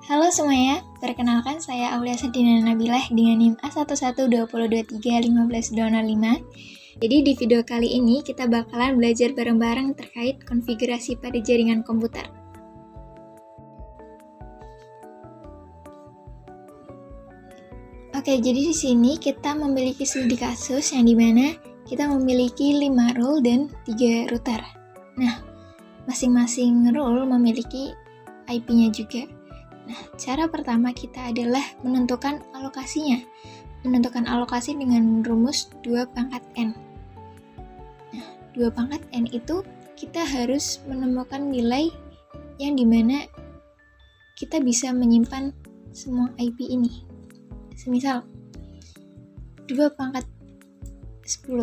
Halo semuanya, perkenalkan saya Aulia Sadina Nabilah dengan NIM A1120231525. Jadi di video kali ini kita bakalan belajar bareng-bareng terkait konfigurasi pada jaringan komputer. Oke, jadi di sini kita memiliki studi kasus yang dimana kita memiliki 5 role dan 3 router. Nah, masing-masing role memiliki IP-nya juga. Nah, cara pertama kita adalah menentukan alokasinya. Menentukan alokasi dengan rumus 2 pangkat N. Nah, 2 pangkat N itu kita harus menemukan nilai yang dimana kita bisa menyimpan semua IP ini. Semisal 2 pangkat 10.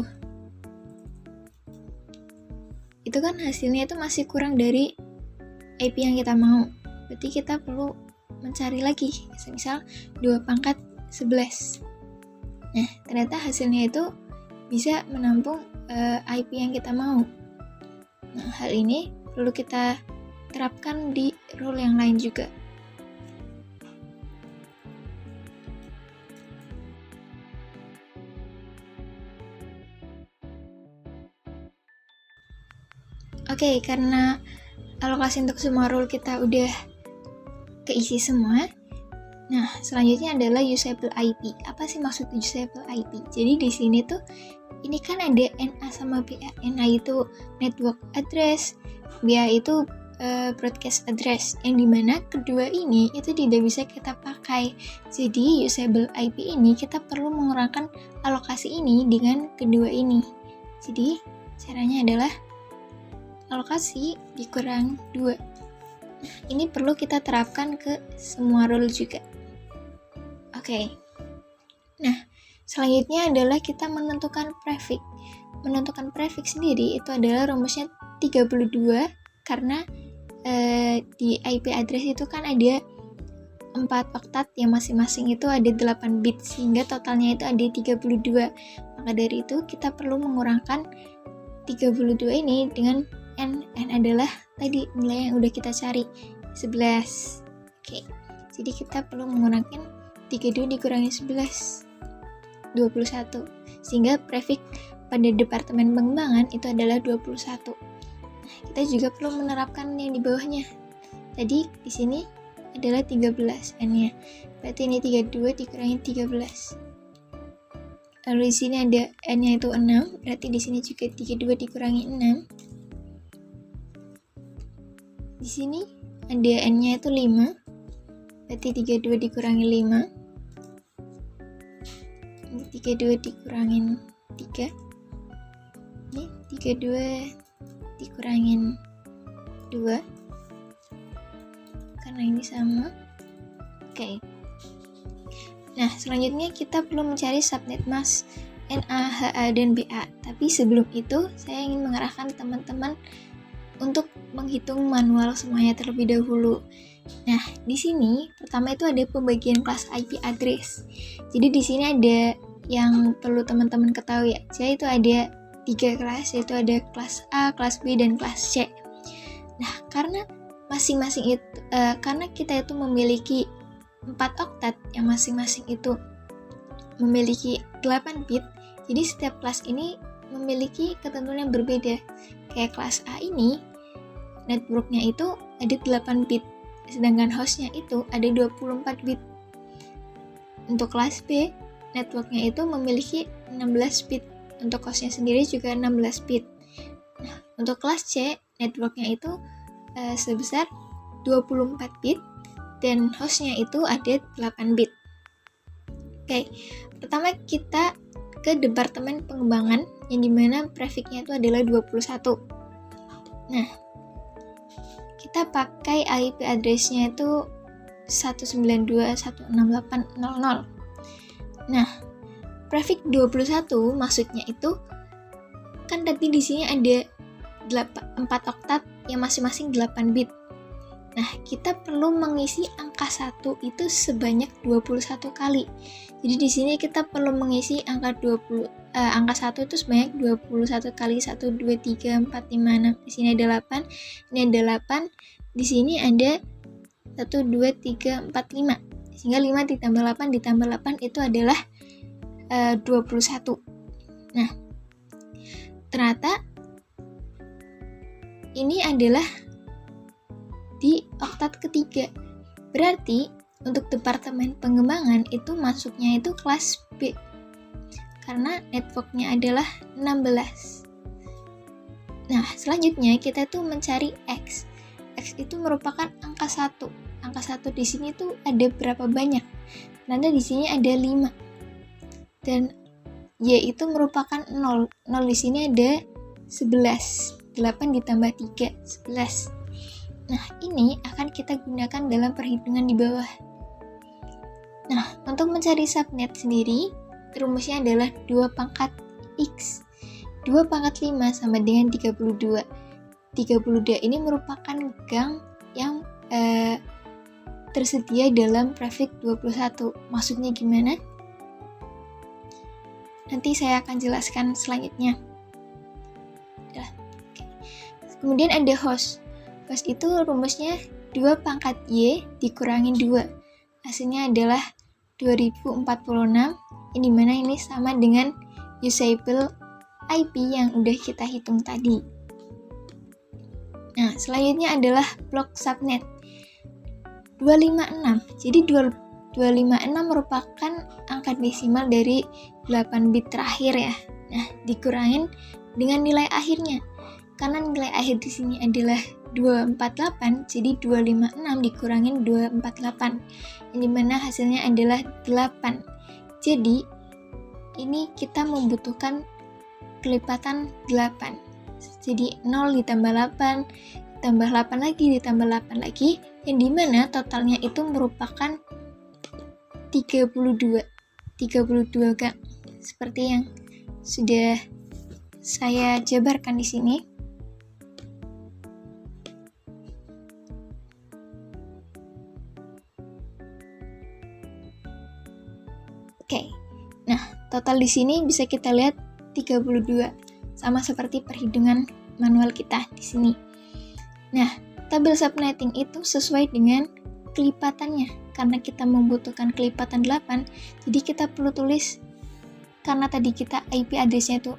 Itu kan hasilnya itu masih kurang dari IP yang kita mau. Berarti kita perlu mencari lagi, misal 2 pangkat 11. Nah, ternyata hasilnya itu bisa menampung IP yang kita mau. Nah, hal ini perlu kita terapkan di rule yang lain juga. Oke, karena alokasi untuk semua rule kita udah keisi semua. Nah, selanjutnya adalah usable IP. Apa sih maksud usable IP? Jadi di sini tuh ini kan ada NA sama BA. NA itu network address, BA itu broadcast address, yang dimana kedua ini itu tidak bisa kita pakai. Jadi usable IP ini kita perlu mengurangkan alokasi ini dengan kedua ini. Jadi caranya adalah alokasi dikurang 2. Ini perlu kita terapkan ke semua role juga. Oke. Nah, selanjutnya adalah kita menentukan prefix. Menentukan prefix sendiri itu adalah rumusnya 32 karena di IP address itu kan ada 4 oktat yang masing-masing itu ada 8 bit sehingga totalnya itu ada 32. Maka dari itu kita perlu mengurangkan 32 ini dengan N adalah tadi nilai yang udah kita cari 11. Oke. Jadi kita perlu menggunakan 32 dikurangi 11 21. Sehingga prefix pada departemen pengembangan itu adalah 21. Nah, kita juga perlu menerapkan yang di bawahnya. Tadi di sini adalah 13 N-nya. Berarti ini 32 dikurangi 13. Lalu di sini ada N-nya itu 6, berarti di sini juga 32 dikurangi 6. Di sini ada N-nya itu 5, berarti 32 dikurangi 5. Ini 32 dikurangin 3. Ini 32 dikurangin 2. Karena ini sama. Oke. Nah, selanjutnya kita perlu mencari subnet mask NA, HA, dan BA. Tapi sebelum itu, saya ingin mengarahkan teman-teman untuk menghitung manual semuanya terlebih dahulu. Nah, di sini pertama itu ada pembagian kelas IP address. Jadi di sini ada yang perlu teman-teman ketahui aja, itu ada 3 kelas, yaitu ada kelas A, kelas B, dan kelas C. Nah, karena masing-masing itu karena kita itu memiliki 4 oktat yang masing-masing itu memiliki 8 bit, jadi setiap kelas ini memiliki ketentuan yang berbeda. Kayak kelas A ini, networknya itu ada 8 bit, sedangkan hostnya itu ada 24 bit. Untuk kelas B, networknya itu memiliki 16 bit, untuk hostnya sendiri juga 16 bit. Nah, untuk kelas C, networknya itu sebesar 24 bit, dan hostnya itu ada 8 bit. Oke, pertama kita ke departemen pengembangan yang dimana prefixnya itu adalah 21. Nah, kita pakai IP address-nya itu 192.168.00. Nah, prefix 21 maksudnya itu kan tadi di sini ada 4 oktat yang masing-masing 8 bit. Nah, kita perlu mengisi angka 1 itu sebanyak 21 kali. Jadi di sini kita perlu mengisi angka 1 itu sebanyak 21 kali 1, 2, 3, 4, 5, 6. Di sini ada 8, ini ada 8, di sini ada 1, 2, 3, 4, 5. Sehingga 5 ditambah 8 itu adalah 21. Nah, ternyata ini adalah di oktat ketiga. Berarti untuk departemen pengembangan itu masuknya itu kelas B. Karena networknya adalah 16. Nah, selanjutnya kita tuh mencari X. X itu merupakan angka 1. Angka 1 di sini tuh ada berapa banyak? Ternyata di sini ada 5. Dan Y itu merupakan 0. 0 di sini ada 11. 8 ditambah 3, 11. Nah, ini akan kita gunakan dalam perhitungan di bawah. Nah, untuk mencari subnet sendiri, rumusnya adalah 2 pangkat X. 2 pangkat 5 sama dengan 32. 32 ini merupakan gang yang tersedia dalam prefix 21. Maksudnya gimana? Nanti saya akan jelaskan selanjutnya. Kemudian ada host. Host itu rumusnya 2 pangkat Y dikurangin 2. Hasilnya adalah 2046, yang dimana ini sama dengan usable IP yang udah kita hitung tadi. Nah, selanjutnya adalah blok subnet 256. Jadi 256 merupakan angka desimal dari 8 bit terakhir ya. Nah, dikurangin dengan nilai akhirnya. Karena nilai akhir di sini adalah 248, jadi 256 dikurangin 248, yang dimana hasilnya adalah 8. Jadi, ini kita membutuhkan kelipatan 8. Jadi 0 ditambah 8, ditambah 8 lagi, ditambah 8 lagi, yang dimana totalnya itu merupakan 32 gang. Seperti yang sudah saya jabarkan di sini. Oke. Nah, total di sini bisa kita lihat 32, sama seperti perhitungan manual kita di sini. Nah, tabel subnetting itu sesuai dengan kelipatannya. Karena kita membutuhkan kelipatan 8, jadi kita perlu tulis, karena tadi kita IP address-nya itu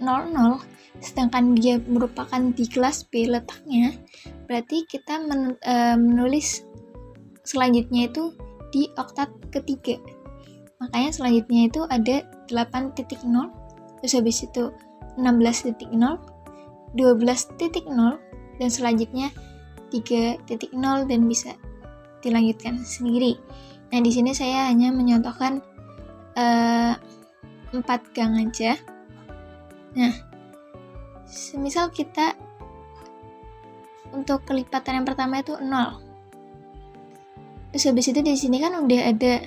00, sedangkan dia merupakan di kelas B letaknya, berarti kita menulis selanjutnya itu di oktat ketiga. Makanya selanjutnya itu ada 8.0, terus habis itu 16.0, 12.0, dan selanjutnya 3.0 dan bisa dilanjutkan sendiri. Nah, di sini saya hanya menyontohkan 4 gang aja. Nah, semisal kita untuk kelipatan yang pertama itu 0. Terus habis itu di sini kan udah ada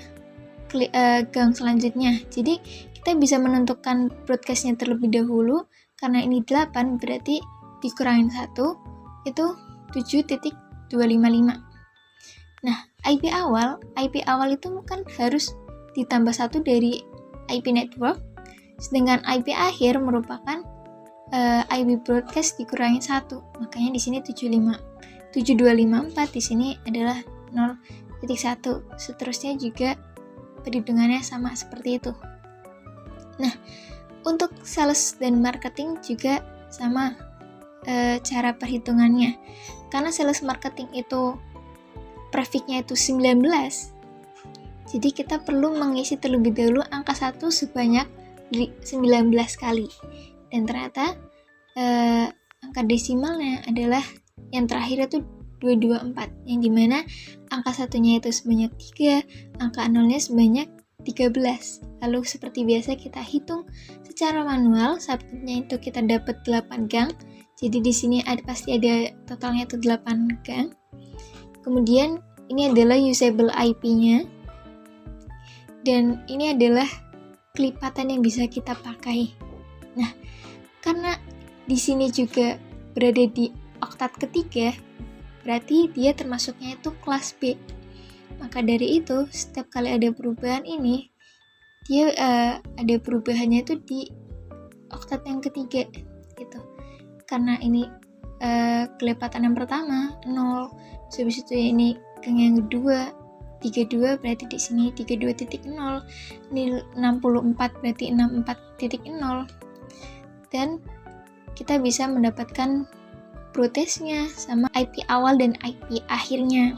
gang selanjutnya. Jadi kita bisa menentukan broadcast-nya terlebih dahulu. Karena ini 8, berarti dikurangin 1 itu 7.255. Nah, IP awal itu kan harus ditambah 1 dari IP network, sedangkan IP akhir merupakan IP broadcast dikurangin 1. Makanya di sini 7254, di sini adalah 0.1. Seterusnya juga perhitungannya sama seperti itu. Nah, untuk sales dan marketing juga sama cara perhitungannya. Karena sales marketing itu prefix-nya itu 19, jadi kita perlu mengisi terlebih dahulu angka 1 sebanyak 19 kali. Dan ternyata angka desimalnya adalah yang terakhir itu 224, yang dimana angka satunya itu sebanyak 3, angka 0-nya sebanyak 13. Lalu seperti biasa kita hitung secara manual, subnetnya itu kita dapat 8 gang. Jadi di sini pasti ada totalnya itu 8 gang. Kemudian ini adalah usable IP-nya. Dan ini adalah kelipatan yang bisa kita pakai. Nah, karena di sini juga berada di oktat ketiga, berarti dia termasuknya itu kelas B. Maka dari itu, setiap kali ada perubahan ini, dia ada perubahannya itu di oktat yang ketiga gitu. Karena ini kelipatan yang pertama 0, habis itu ini gang yang kedua 32 berarti di sini 32.0, ini 64 berarti 64.0, dan kita bisa mendapatkan protesnya sama IP awal dan IP akhirnya.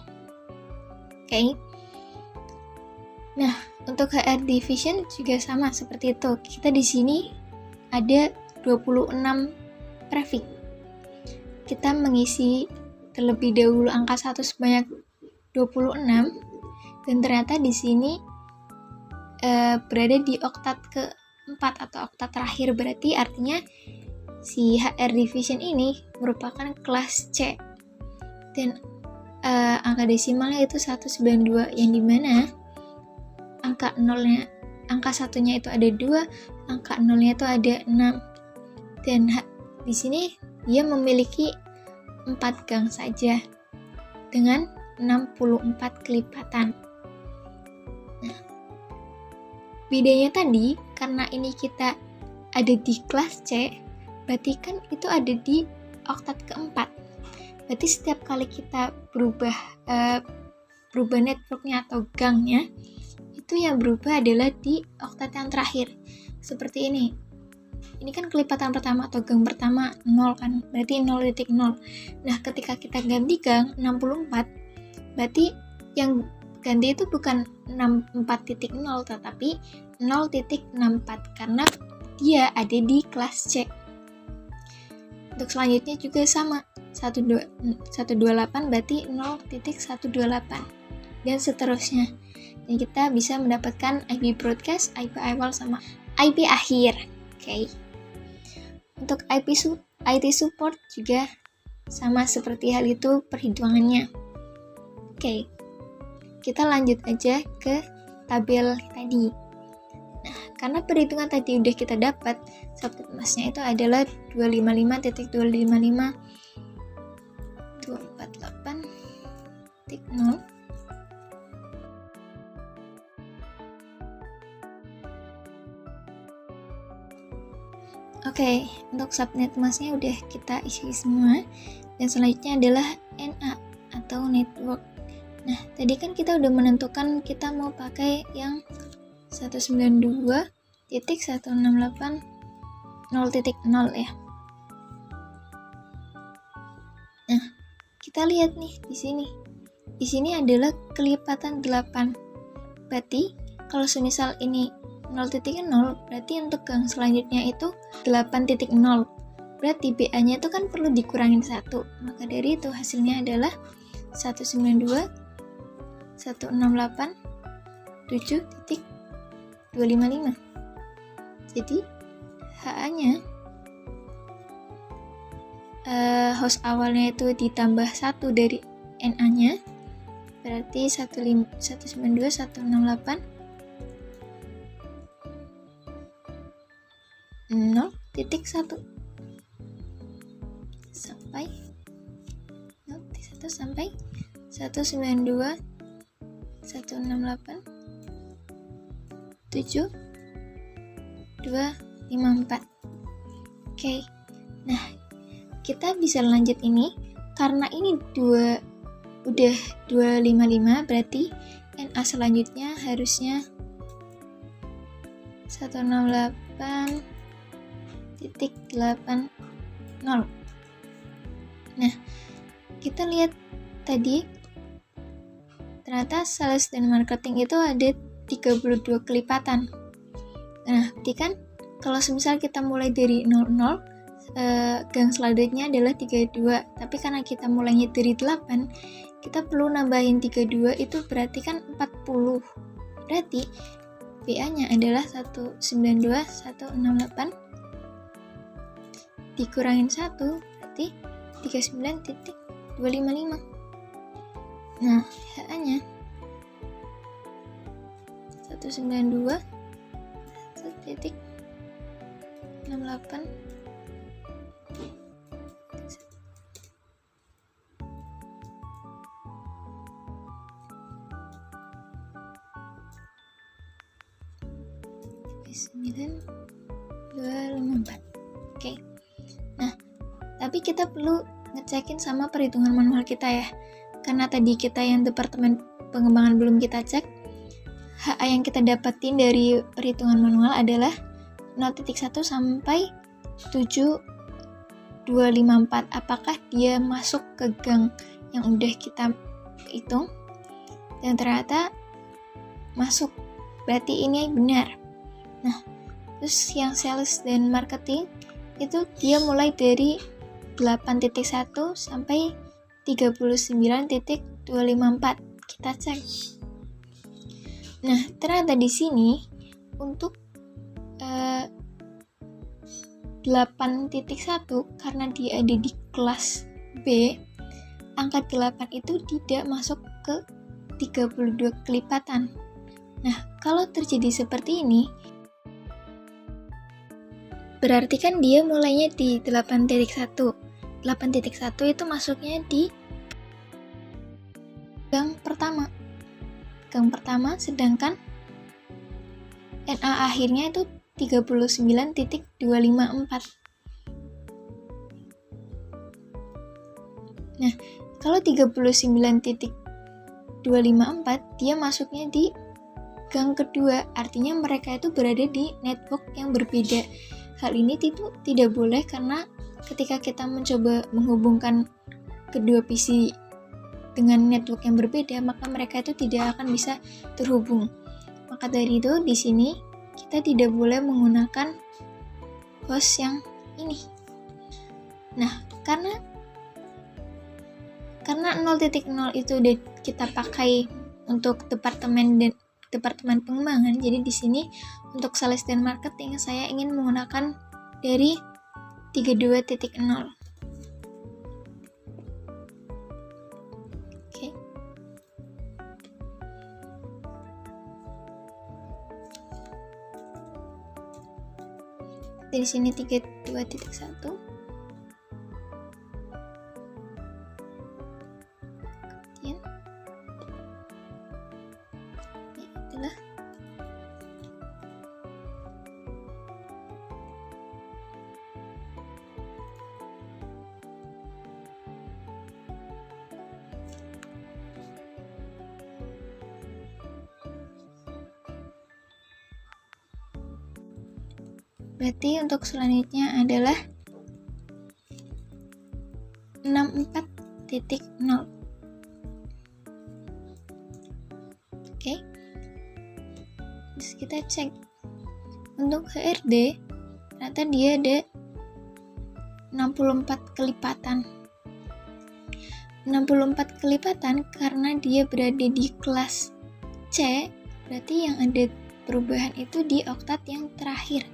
Oke. Nah, untuk HR division juga sama seperti itu. Kita di sini ada 26 prefix. Kita mengisi terlebih dahulu angka 1 sebanyak 26, dan ternyata di sini berada di oktat keempat atau oktat terakhir, berarti artinya si HR division ini merupakan kelas C, dan angka desimalnya itu 192, yang dimana angka satunya itu ada 2, angka nolnya itu ada 6, dan di sini dia memiliki 4 gang saja dengan 64 kelipatan. Nah, bedanya tadi karena ini kita ada di kelas C, berarti kan itu ada di oktat keempat. Berarti setiap kali kita berubah networknya atau gangnya, itu yang berubah adalah di oktat yang terakhir. Seperti ini. Ini kan kelipatan pertama atau gang pertama 0 kan, berarti 0.0. Nah, ketika kita ganti gang 64, berarti yang ganti itu bukan 64.0 tetapi 0.64 karena dia ada di kelas C. Untuk selanjutnya juga sama, 128 berarti 0.128 dan seterusnya. Dan kita bisa mendapatkan IP broadcast, IP awal sama IP akhir. Oke. Untuk IT support juga sama seperti hal itu perhitungannya. Oke, kita lanjut aja ke tabel tadi. Nah, karena perhitungan tadi udah kita dapat, subnet masknya itu adalah 255.255.248.0. Oke, untuk subnet masknya udah kita isi semua, dan selanjutnya adalah NA atau network. Nah, tadi kan kita udah menentukan kita mau pakai yang 192.168.0.0 ya. Nah, kita lihat nih di sini. Di sini adalah kelipatan 8. Berarti kalau semisal ini 0.0, berarti untuk gang selanjutnya itu 8.0. Berarti BA-nya itu kan perlu dikurangin 1. Maka dari itu hasilnya adalah 192.168.7.255. Jadi HA-nya host awalnya itu ditambah 1 dari NA-nya, berarti 192.168.0.1 sampai 0.1 sampai 192.168.7.254. Oke. Nah, kita bisa lanjut ini karena ini udah 255, berarti NA selanjutnya harusnya 168.80. Nah, kita lihat tadi ternyata sales dan marketing itu ada 32 kelipatan. Nah, berarti kan kalau semisal kita mulai dari 00, gang selanjutnya adalah 32, tapi karena kita mulainya dari 8, kita perlu nambahin 32, itu berarti kan 40. Berarti BA-nya adalah 192.168 dikurangin 1, berarti 39.255. Nah, HA-nya 192.168. Oke. Nah, tapi kita perlu ngecekin sama perhitungan manual kita ya. karena tadi kita yang departemen pengembangan belum kita cek, HA yang kita dapatin dari perhitungan manual adalah 0.1 sampai 7254. Apakah dia masuk ke gang yang udah kita hitung? Dan ternyata masuk, berarti ini benar. Nah, terus yang sales dan marketing itu dia mulai dari 8.1 sampai 39.254. Kita cek. Nah, ternyata di sini untuk 8.1 karena dia ada di kelas B, angka 8 itu tidak masuk ke 32 kelipatan. Nah, kalau terjadi seperti ini, berarti kan dia mulainya di 8.1. 8.1 itu masuknya di gang pertama. Gang pertama, sedangkan NA akhirnya itu 39.254. Nah, kalau 39.254 dia masuknya di gang kedua, artinya mereka itu berada di network yang berbeda. Hal ini tidak boleh karena ketika kita mencoba menghubungkan kedua PC dengan network yang berbeda, maka mereka itu tidak akan bisa terhubung. Maka dari itu di sini kita tidak boleh menggunakan host yang ini. Nah, karena 0.0 itu udah kita pakai untuk departemen pengembangan, jadi di sini untuk sales dan marketing saya ingin menggunakan dari 32.0. Oke. Dari sini 32.1. Kemudian ini adalah berarti untuk selanjutnya adalah 64.0. Oke. Terus kita cek untuk HRD, ternyata dia ada 64 kelipatan. 64 kelipatan karena dia berada di kelas C, berarti yang ada perubahan itu di oktat yang terakhir.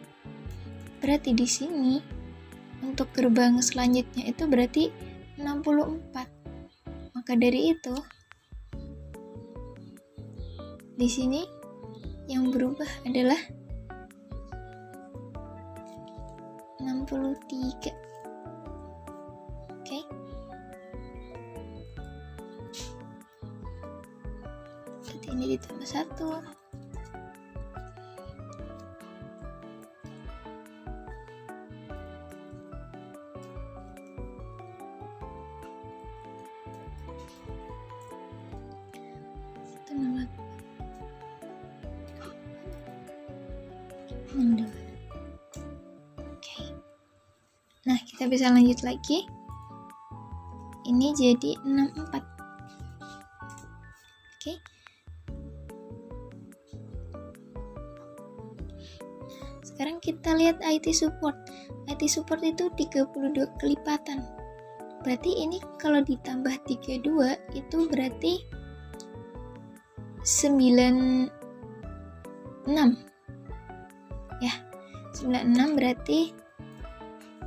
Berarti di sini untuk gerbang selanjutnya itu berarti 64. Maka dari itu di sini yang berubah adalah 63. Oke. Berarti ini ditambah 1. Oke. Nah, kita bisa lanjut lagi. Ini jadi 64. Oke. Sekarang kita lihat IT support. IT support itu 32 kelipatan. Berarti ini kalau ditambah 32 itu berarti 96. Ya, 96 berarti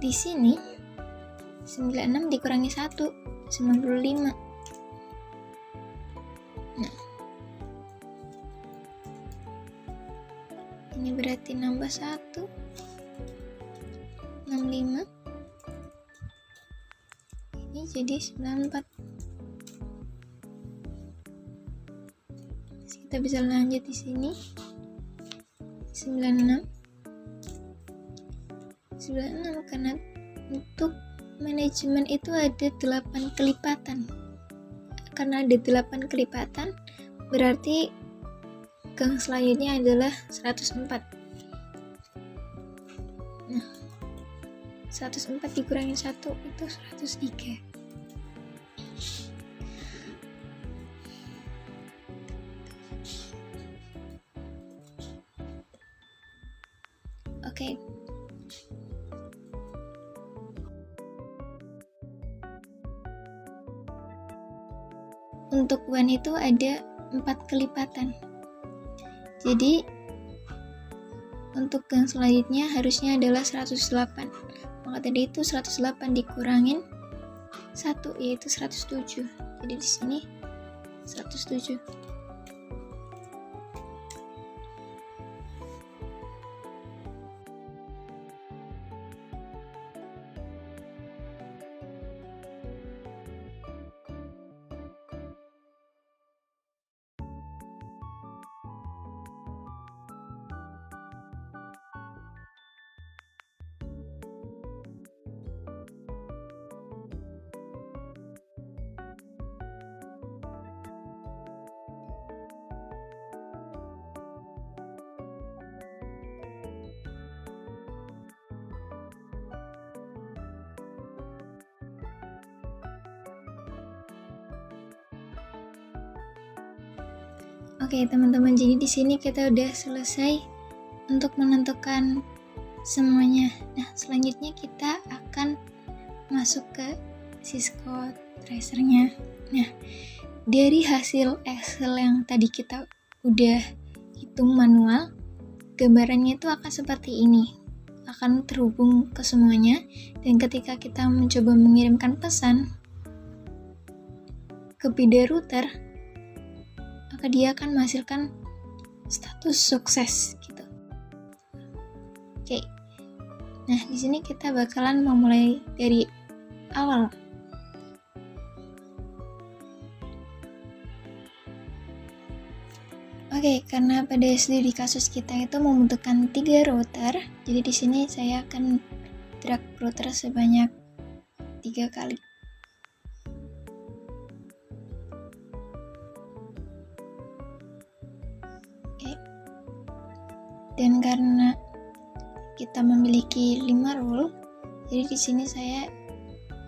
di sini 96 dikurangi 1, 95. Nah, ini berarti nambah 1, 65. Ini jadi 94. Terus kita bisa lanjut di sini 96 karena untuk manajemen itu ada 8 kelipatan. karena ada 8 kelipatan, berarti gang selanjutnya adalah 104. Nah, 104 dikurangin 1 itu 103. Oke. Untuk 1 itu ada 4 kelipatan. Jadi untuk gang selanjutnya harusnya adalah 108. Maka tadi itu 108 dikurangin 1 yaitu 107. Jadi di sini 107. Oke, teman-teman, jadi di sini kita udah selesai untuk menentukan semuanya. Nah, selanjutnya kita akan masuk ke Cisco tracernya. Nah, dari hasil Excel yang tadi kita udah hitung manual, gambarannya itu akan seperti ini. Akan terhubung ke semuanya, dan ketika kita mencoba mengirimkan pesan ke bida router, maka dia akan menghasilkan status sukses gitu. Oke. Nah, di sini kita bakalan memulai dari awal. Oke, karena pada studi kasus kita itu membutuhkan 3 router, jadi di sini saya akan drag router sebanyak 3 kali. Dan karena kita memiliki 5 rule, jadi di sini saya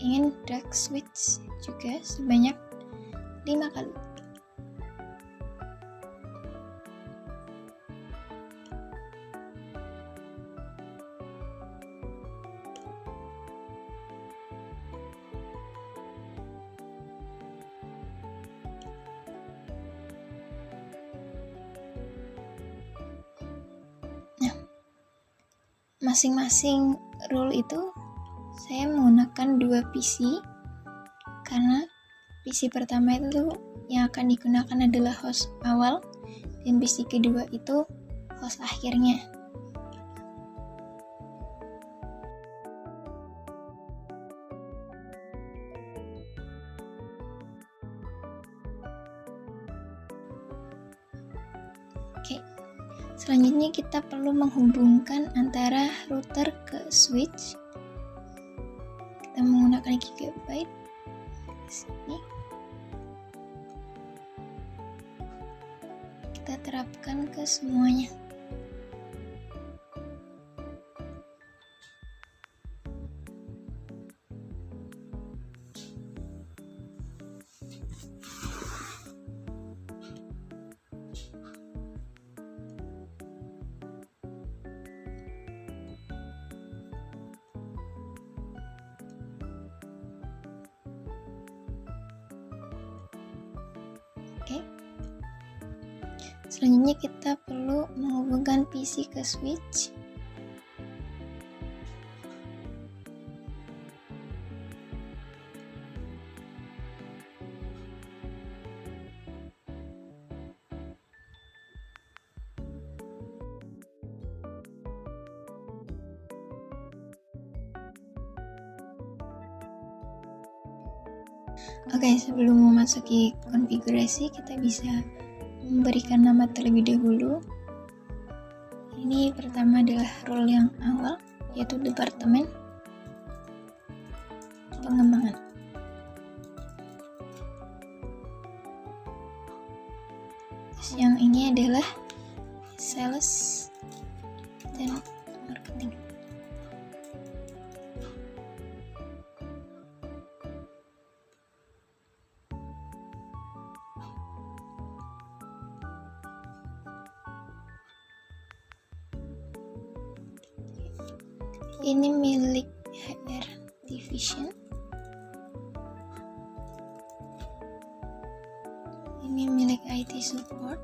ingin drag switch juga sebanyak 5 kali. Masing-masing rule itu saya menggunakan 2 PC, karena PC pertama itu yang akan digunakan adalah host awal, dan PC kedua itu host akhirnya. Oke. Selanjutnya kita perlu menghubungkan antara router ke switch. Kita menggunakan Gigabyte di sini. Kita terapkan ke semuanya. Oke. Selanjutnya kita perlu menghubungkan PC ke switch. Oke, sebelum memasuki konfigurasi, kita bisa memberikan nama terlebih dahulu. Ini pertama adalah role yang awal, yaitu departemen pengembangan. Terus yang ini adalah sales dan marketing. Ini milik HR Division. Ini milik IT Support.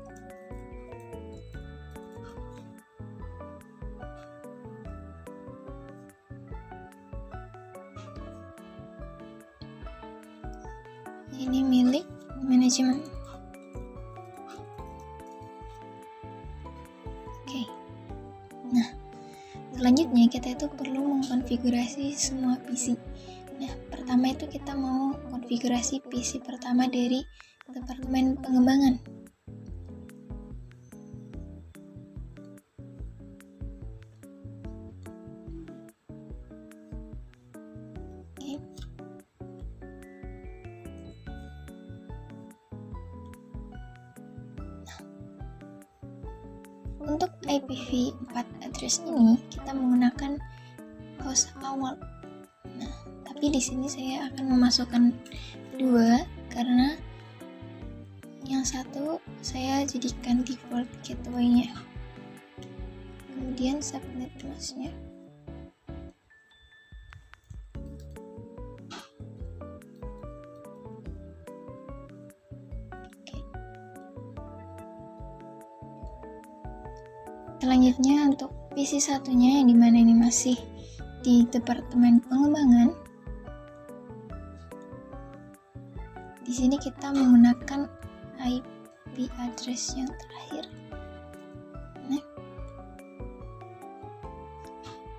Ini milik manajemen. Oke. Nah, selanjutnya kita itu perlu mengkonfigurasi semua PC. Nah, pertama itu kita mau konfigurasi PC pertama dari departemen pengembangan. Oke. Untuk IPv4 address ini kita menggunakan host awal. Nah, tapi di sini saya akan memasukkan 2 karena yang satu saya jadikan default gateway-nya. Kemudian subnet mask-nya. Selanjutnya untuk PC satunya yang dimana ini masih di departemen pengembangan. Di sini kita menggunakan IP address yang terakhir. Nah,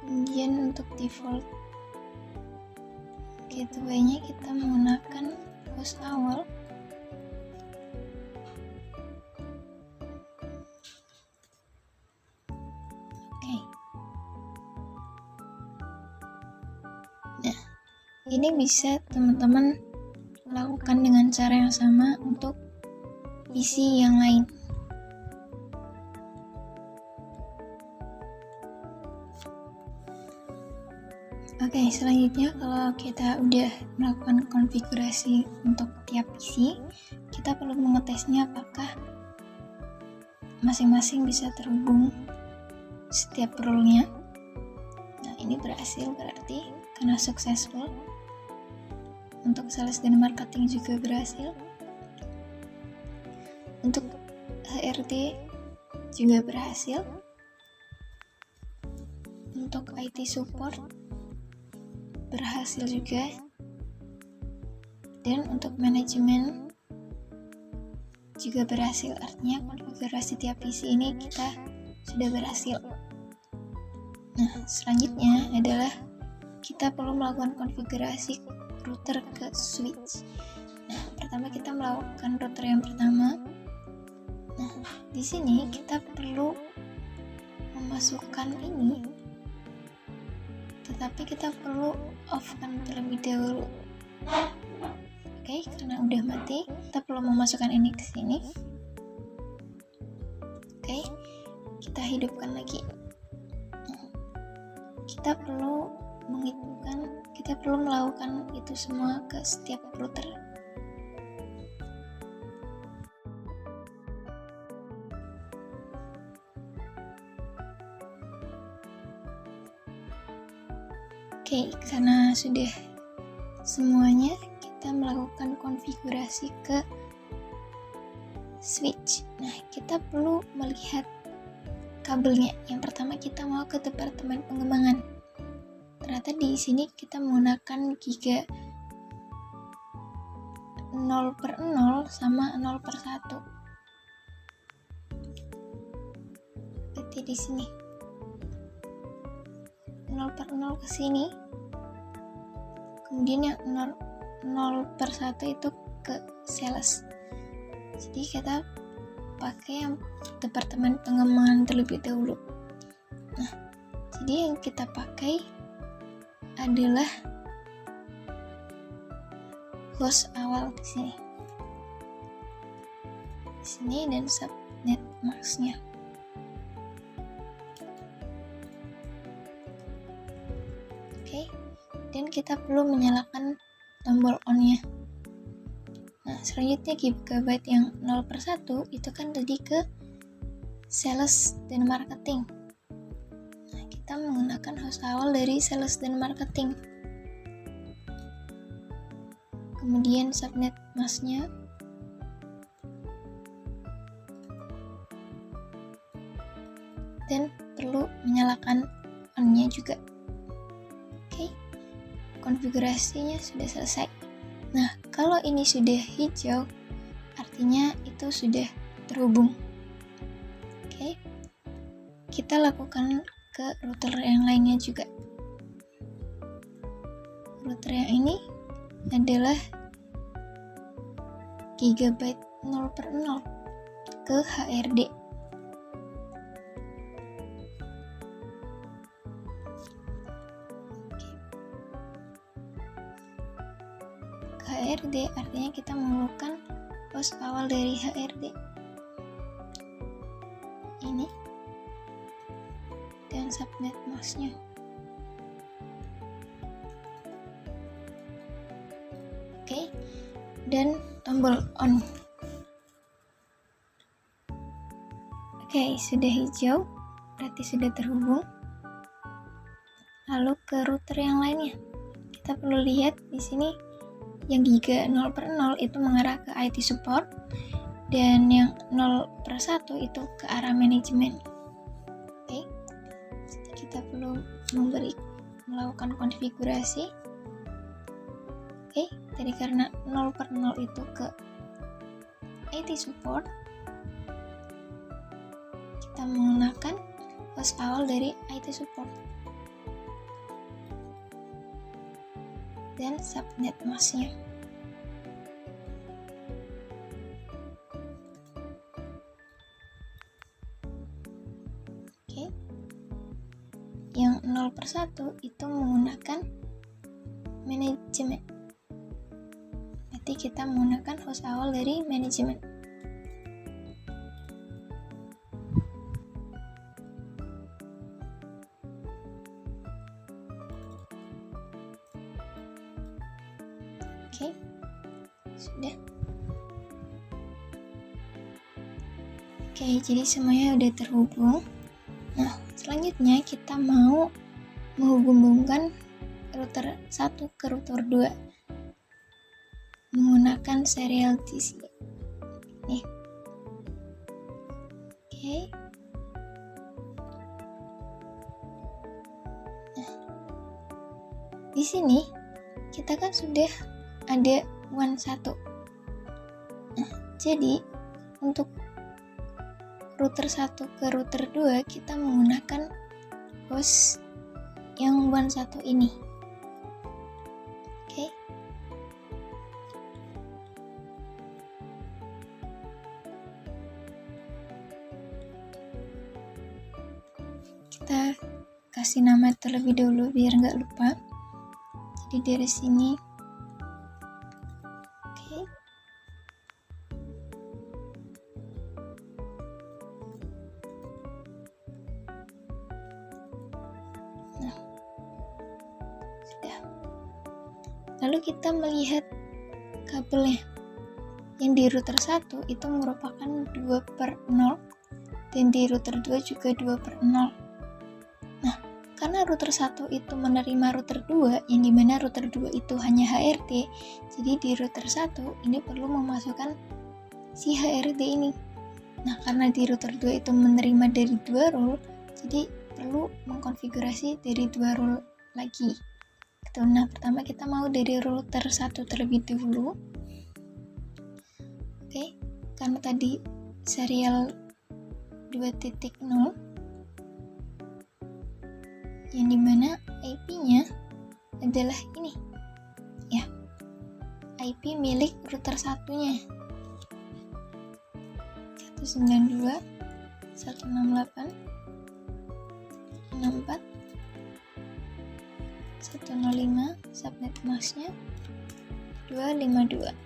kemudian untuk default gateway-nya kita menggunakan host awal. Ini bisa teman-teman lakukan dengan cara yang sama untuk PC yang lain. Oke, selanjutnya kalau kita udah melakukan konfigurasi untuk tiap PC, kita perlu mengetesnya apakah masing-masing bisa terhubung setiap role-nya. Nah, ini berhasil berarti karena successful. Untuk sales dan marketing juga berhasil. Untuk HRD juga berhasil. Untuk IT support berhasil juga. Dan untuk manajemen juga berhasil. Artinya konfigurasi tiap PC ini kita sudah berhasil. Nah, selanjutnya adalah kita perlu melakukan konfigurasi router ke switch. Nah, pertama kita melakukan router yang pertama. Nah, di sini kita perlu memasukkan ini, tetapi kita perlu off-kan terlebih dahulu. Oke, karena udah mati, kita perlu memasukkan ini ke sini. Oke, kita hidupkan lagi. Nah, kita perlu menghitungkan, kita perlu melakukan itu semua ke setiap router. Oke, karena sudah semuanya, kita melakukan konfigurasi ke switch. Nah, kita perlu melihat kabelnya. Yang pertama kita mau ke departemen pengembangan. Ternyata di sini kita menggunakan giga 0/0 sama 0/1. Berarti di sini 0/0 ke sini. Kemudian yang 0/1 itu ke sales. Jadi kita pakai yang departemen pengembangan terlebih dahulu. Nah, jadi yang kita pakai adalah host awal di sini. Di sini dan subnet masknya. Oke, dan kita perlu menyalakan tombol on-nya. Nah, selanjutnya gigabyte yang 0/1 itu kan tadi ke sales dan marketing. Nah, kita menggunakan host awal dari sales dan marketing. Kemudian subnet masknya. Dan perlu menyalakan on-nya juga. Oke, konfigurasinya sudah selesai. Nah, kalau ini sudah hijau, artinya itu sudah terhubung. Oke, kita lakukan ke router yang lainnya juga. Router yang ini adalah gigabyte 0/0 ke HRD. HRD artinya kita memerlukan host awal dari HRD ini dan subnet masknya. Oke, dan tombol on. Oke, sudah hijau berarti sudah terhubung. Lalu ke router yang lainnya, kita perlu lihat di sini yang giga 0/0 itu mengarah ke IT support dan yang 0/1 itu ke arah manajemen. Oke, jadi kita perlu melakukan konfigurasi. Oke, jadi karena 0/0 itu ke IT support, kita menggunakan host awal dari IT support dan subnet masknya. Oke, yang 0/1 itu menggunakan manajemen. Berarti kita menggunakan host awal dari manajemen. Oke, sudah. Oke, jadi semuanya udah terhubung. Nah, selanjutnya kita mau menghubungkan router 1 ke router 2 menggunakan serial TC. Nih. Oke. Nah, di sini kita kan sudah ada WAN 1. Nah, jadi untuk router 1 ke router 2 kita menggunakan host yang WAN 1 ini. Oke. Kita kasih nama terlebih dahulu biar nggak lupa. Jadi dari sini. Oke. Nah, sudah. Lalu kita melihat kabelnya. Yang di router 1 itu merupakan 2/0 dan di router 2 juga 2/0. Nah, karena router 1 itu menerima router 2, yang dimana router 2 itu hanya HRD, jadi di router 1 ini perlu memasukkan si HRD ini. Nah, karena di router 2 itu menerima dari 2 role, jadi perlu mengkonfigurasi dari 2 role lagi. Gitu. Nah, pertama kita mau dari router 1 terlebih dahulu. Oke, karena tadi serial 2.0 yang dimana IP-nya adalah ini ya, IP milik router satunya 192.168.64.105, subnet masknya 252.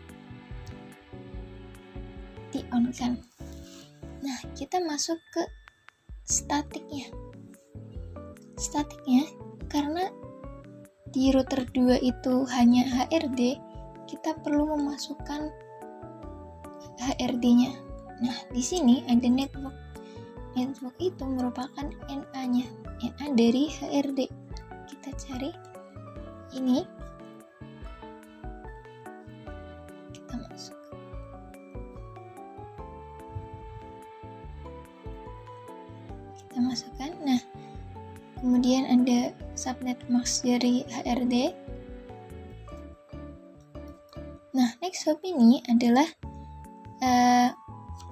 Di on kan. Nah, kita masuk ke statiknya. Karena di router 2 itu hanya HRD, kita perlu memasukkan HRD-nya. Nah, di sini ada network. Network itu merupakan NA-nya, NA dari HRD. Kita cari ini. Kita masuk. Kita masukkan. Nah, kemudian ada subnet mask dari HRD. Nah, next hop ini adalah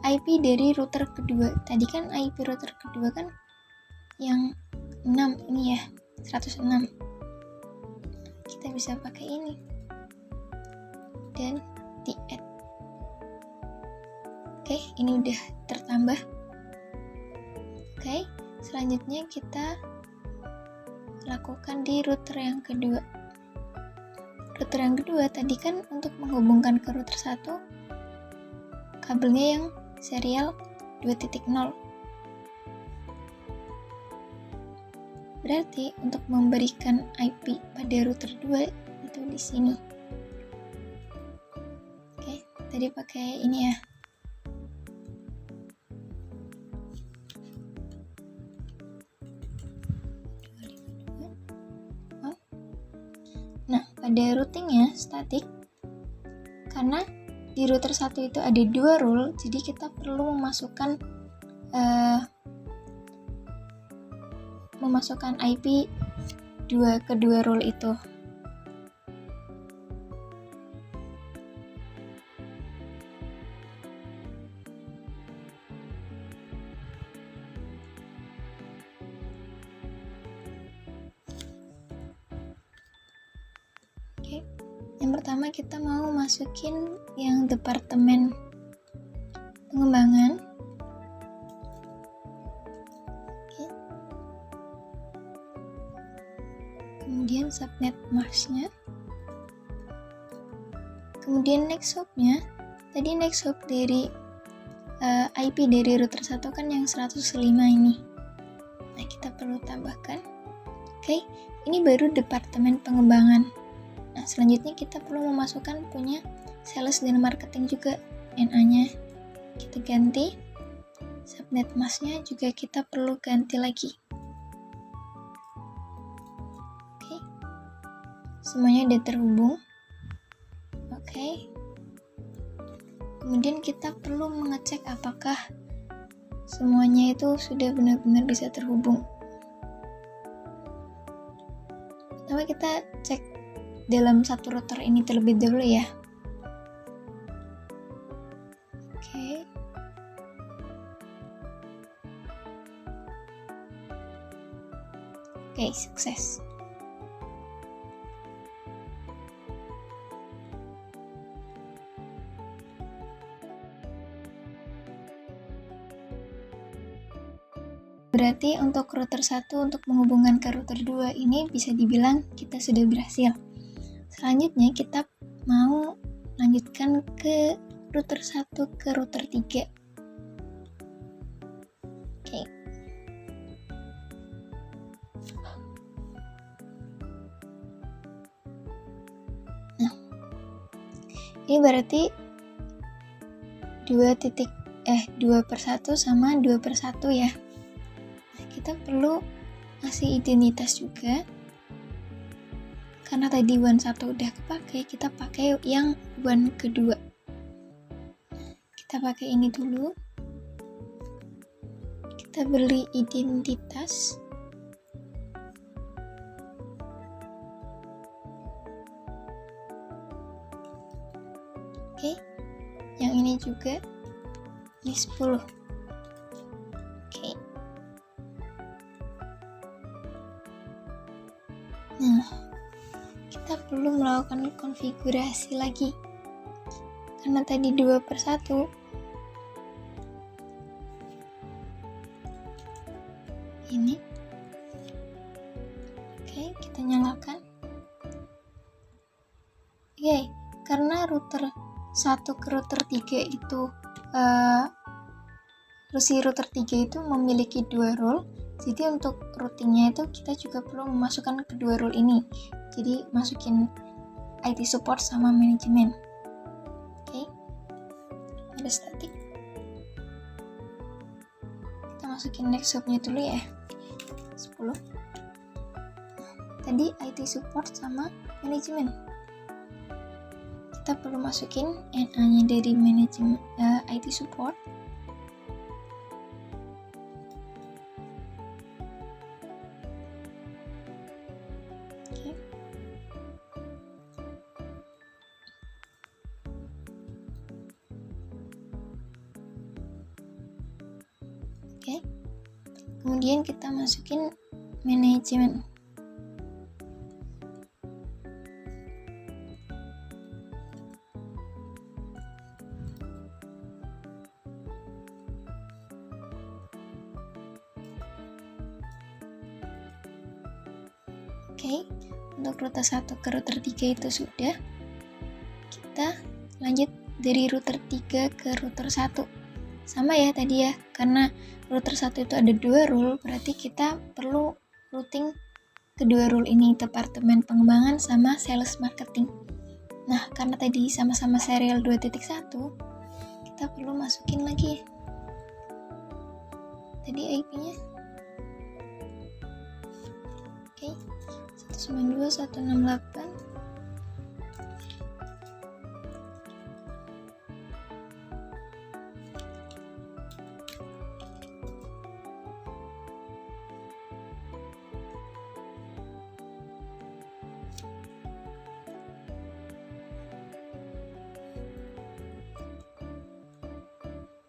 IP dari router kedua. Tadi kan IP router kedua kan yang 6 ini ya, 106. Kita bisa pakai ini dan di add. Oke, ini udah tertambah. Oke, selanjutnya kita lakukan di router yang kedua. Router yang kedua tadi kan untuk menghubungkan ke router 1 kabelnya yang serial 2.0. Berarti untuk memberikan IP pada router 2 itu di sini. Oke, tadi pakai ini ya. Nah, pada routingnya statik, karena di router 1 itu ada 2 rule, jadi kita perlu memasukkan IP kedua rule itu. Oke. Yang pertama kita mau masukin yang departemen pengembangan. Oke. Kemudian subnet masknya. Kemudian next hop-nya. Tadi next hop dari IP dari router 1 kan yang 105 ini. Nah, kita perlu tambahkan. Oke, ini baru departemen pengembangan. Nah, selanjutnya kita perlu memasukkan punya sales dan marketing juga, NA-nya. Kita ganti. Subnet masknya juga kita perlu ganti lagi. Oke. Semuanya udah terhubung. Oke. Kemudian kita perlu mengecek apakah semuanya itu sudah benar-benar bisa terhubung. Pertama kita cek dalam satu router ini terlebih dahulu ya. Oke. Oke, sukses. Berarti untuk router 1 untuk menghubungkan ke router 2 ini bisa dibilang kita sudah berhasil. Selanjutnya kita mau lanjutkan ke router 1 ke router 3. Oke. Nah, ini berarti 2/1 sama 2/1 ya. Nah, kita perlu ngasih identitas juga. Karena tadi WAN 1 udah kepakai, kita pakai yang WAN kedua. Kita pakai ini dulu. Kita beri identitas. Oke. Yang ini juga. Ini 10. Oke. Nah, kita perlu melakukan konfigurasi lagi. Karena tadi 2/1. Ini. Oke, kita nyalakan. Oke, karena router 1 ke router 3 itu Terus si router 3 itu memiliki 2 role. Jadi untuk routingnya itu kita juga perlu memasukkan kedua role ini. Jadi masukin IT support sama manajemen. Oke. Ada static. Kita masukin next hubnya dulu ya. 10. Tadi IT support sama manajemen. Kita perlu masukin NA-nya dari manajemen IT support. Oke. Oke. Kemudian kita masukin manajemen. Oke, untuk router 1 ke router 3 itu sudah. Kita lanjut dari router 3 ke router 1. Sama ya tadi ya, karena router 1 itu ada 2 role, berarti kita perlu routing kedua role ini, departemen pengembangan sama sales marketing. Nah, karena tadi sama-sama serial 2.1, kita perlu masukin lagi tadi IP-nya. Oke. 192.168.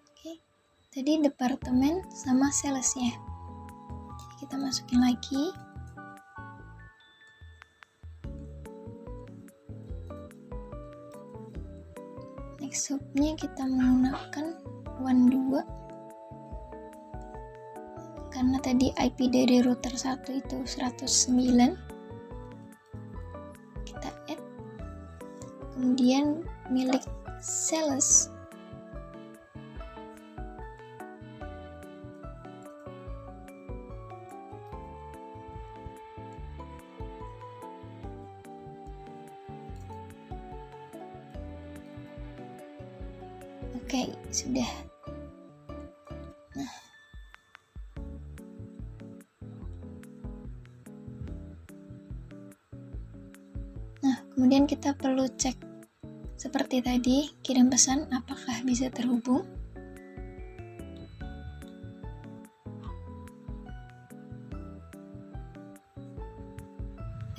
Oke. Tadi departemen sama salesnya. Kita masukin lagi. Next hubnya kita menggunakan 12 karena tadi IP dari router 1 itu 109. Kita add, kemudian milik sales Oke, sudah. Nah, kemudian kita perlu cek seperti tadi, kirim pesan apakah bisa terhubung.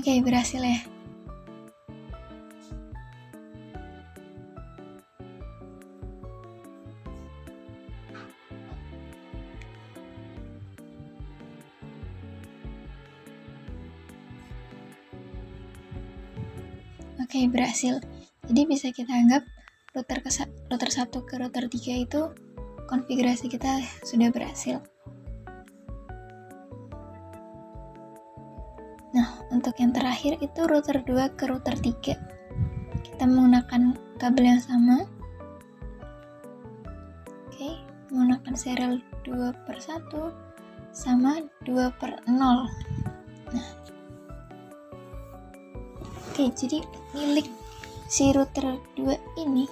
Oke, berhasil ya. Oke, berhasil. Jadi bisa kita anggap router 1 ke router 3 itu konfigurasi kita sudah berhasil. Nah, untuk yang terakhir itu router 2 ke router 3. Kita menggunakan kabel yang sama. Oke, menggunakan serial 2/1 sama 2/0. Oke, jadi milik si router 2 ini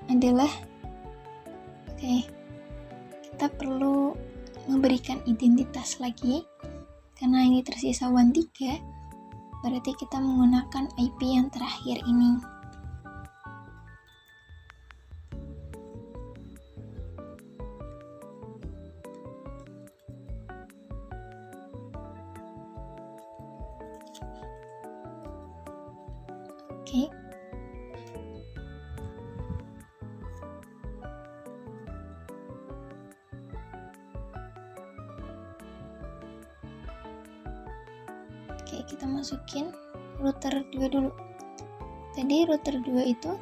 adalah kita perlu memberikan identitas lagi karena ini tersisa WAN 3, berarti kita menggunakan IP yang terakhir ini. Oke. Oke, kita masukin router 2 dulu. Tadi router 2 itu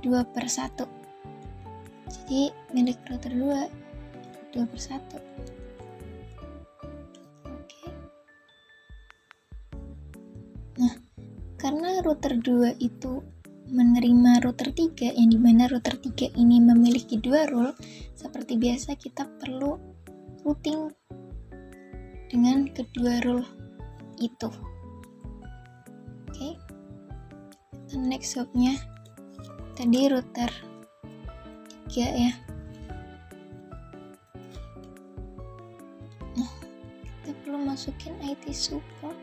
2/1. Jadi milik router 2 2/1. Oke. Nah, karena router 2 itu menerima router 3, yang dimana router 3 ini memiliki 2 role, seperti biasa kita perlu routing dengan kedua role itu. Oke. Kita next swapnya tadi router 3 ya. Nah, kita perlu masukin IT support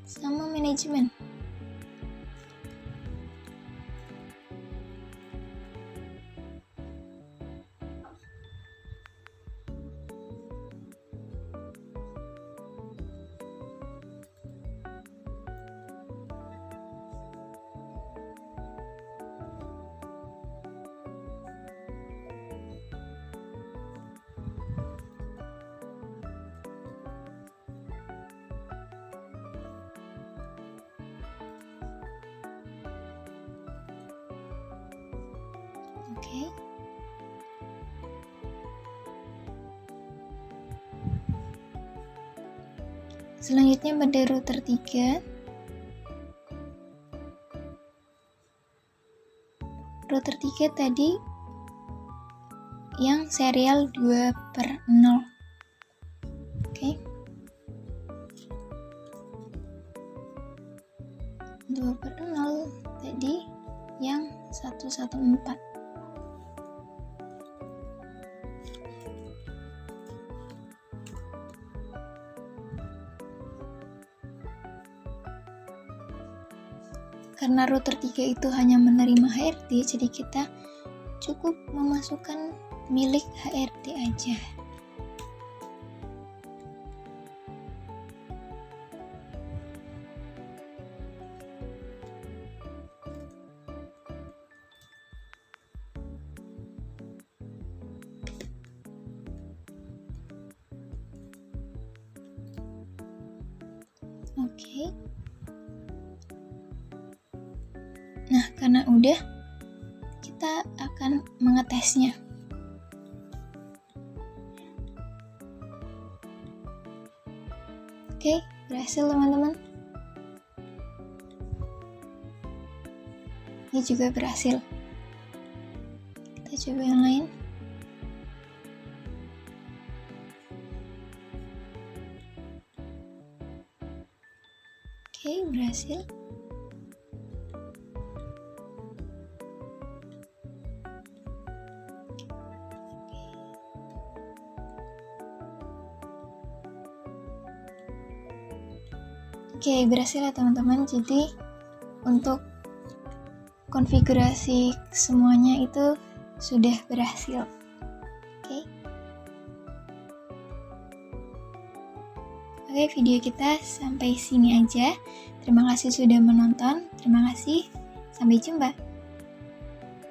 sama manajemen. Oke. Selanjutnya pada router 3. Router 3 tadi yang serial 2/0. Oke. 2/0 tadi yang 114. Karena router 3 itu hanya menerima HRD, jadi kita cukup memasukkan milik HRD aja. Oke. Nah, karena udah, kita akan mengetesnya. Oke, berhasil teman-teman. Ini juga berhasil. Kita coba yang lain. Oke, berhasil. Oke, berhasil ya teman-teman. Jadi untuk konfigurasi semuanya itu sudah berhasil. Oke. Oke, video kita sampai sini aja. Terima kasih sudah menonton. Terima kasih. Sampai jumpa.